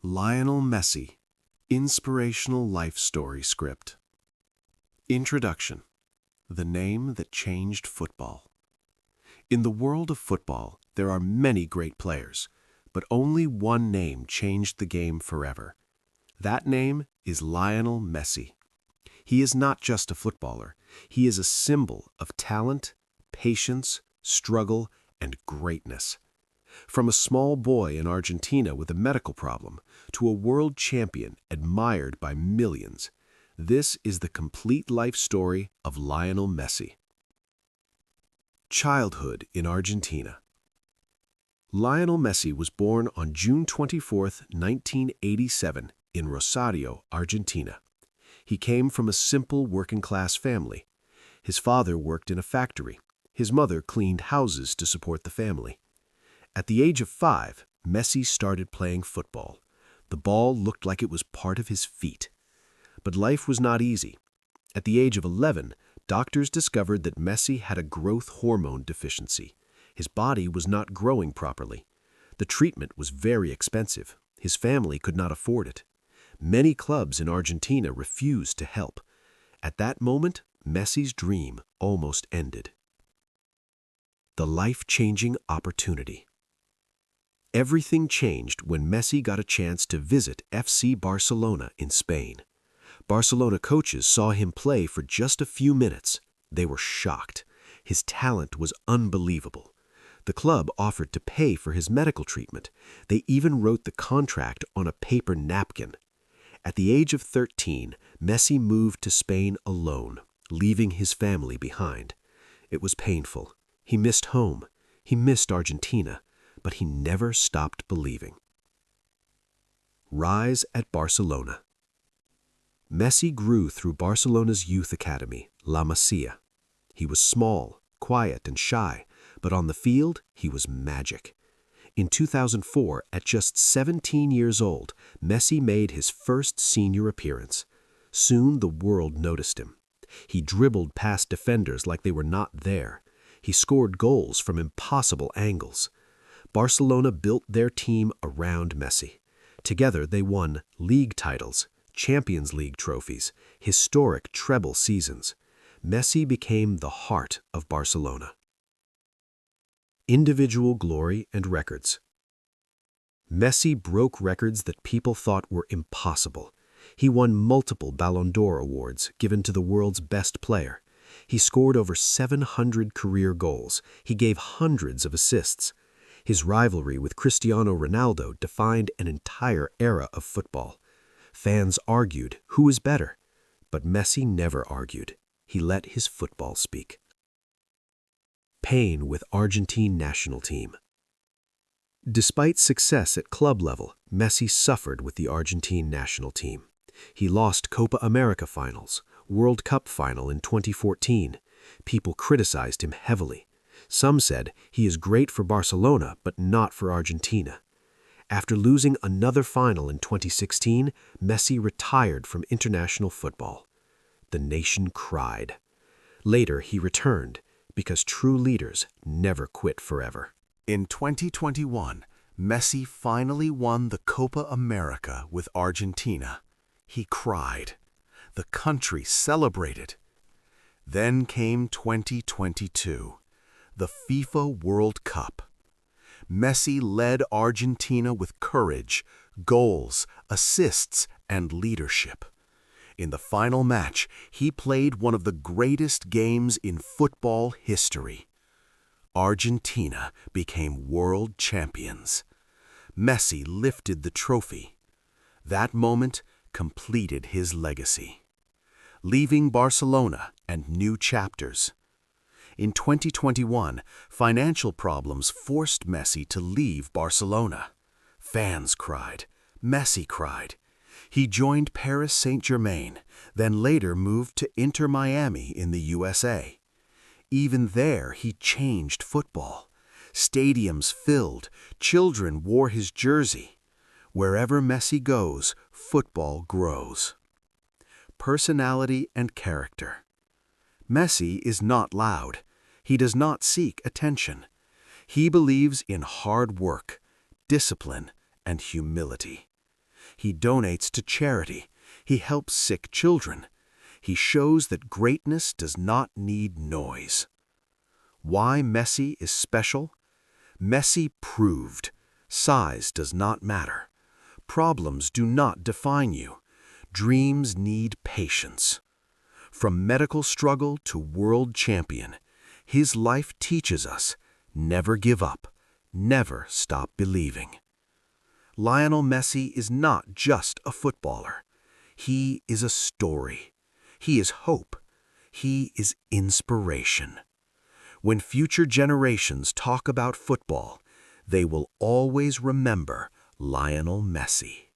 Lionel Messi, Inspirational Life Story Script. Introduction. The name that changed football. In the world of football, there are many great players, but only one name changed the game forever. That name is Lionel Messi. He is not just a footballer. He is a symbol of talent, patience, struggle, and greatness. From a small boy in Argentina with a medical problem to a world champion admired by millions, this is the complete life story of Lionel Messi. Childhood in Argentina. Lionel Messi was born on June 24, 1987, in Rosario, Argentina. He came from a simple working-class family. His father worked in a factory. His mother cleaned houses to support the family. At the age of 5, Messi started playing football. The ball looked like it was part of his feet. But life was not easy. At the age of 11, doctors discovered that Messi had a growth hormone deficiency. His body was not growing properly. The treatment was very expensive. His family could not afford it. Many clubs in Argentina refused to help. At that moment, Messi's dream almost ended. The life-changing opportunity. Everything changed when Messi got a chance to visit FC Barcelona in Spain. Barcelona coaches saw him play for just a few minutes. They were shocked. His talent was unbelievable. The club offered to pay for his medical treatment. They even wrote the contract on a paper napkin. At the age of 13, Messi moved to Spain alone, leaving his family behind. It was painful. He missed home. He missed Argentina. But he never stopped believing. Rise at Barcelona. Messi grew through Barcelona's youth academy, La Masia. He was small, quiet, and shy, but on the field, he was magic. In 2004, at just 17 years old, Messi made his first senior appearance. Soon the world noticed him. He dribbled past defenders like they were not there. He scored goals from impossible angles. Barcelona built their team around Messi. Together they won league titles, Champions League trophies, historic treble seasons. Messi became the heart of Barcelona. Individual glory and records. Messi broke records that people thought were impossible. He won multiple Ballon d'Or awards given to the world's best player. He scored over 700 career goals. He gave hundreds of assists. His rivalry with Cristiano Ronaldo defined an entire era of football. Fans argued who is better, but Messi never argued. He let his football speak. Pain with Argentine national team. Despite success at club level, Messi suffered with the Argentine national team. He lost Copa America finals, World Cup final in 2014. People criticized him heavily. Some said he is great for Barcelona, but not for Argentina. After losing another final in 2016, Messi retired from international football. The nation cried. Later, he returned, because true leaders never quit forever. In 2021, Messi finally won the Copa America with Argentina. He cried. The country celebrated. Then came 2022. The FIFA World Cup. Messi led Argentina with courage, goals, assists, and leadership. In the final match, he played one of the greatest games in football history. Argentina became world champions. Messi lifted the trophy. That moment completed his legacy. Leaving Barcelona and new chapters. In 2021, financial problems forced Messi to leave Barcelona. Fans cried. Messi cried. He joined Paris Saint-Germain, then later moved to Inter Miami in the USA. Even there, he changed football. Stadiums filled. Children wore his jersey. Wherever Messi goes, football grows. Personality and character. Messi is not loud. He does not seek attention. He believes in hard work, discipline, and humility. He donates to charity. He helps sick children. He shows that greatness does not need noise. Why Messi is special? Messi proved size does not matter. Problems do not define you. Dreams need patience. From medical struggle to world champion, his life teaches us never give up, never stop believing. Lionel Messi is not just a footballer. He is a story. He is hope. He is inspiration. When future generations talk about football, they will always remember Lionel Messi.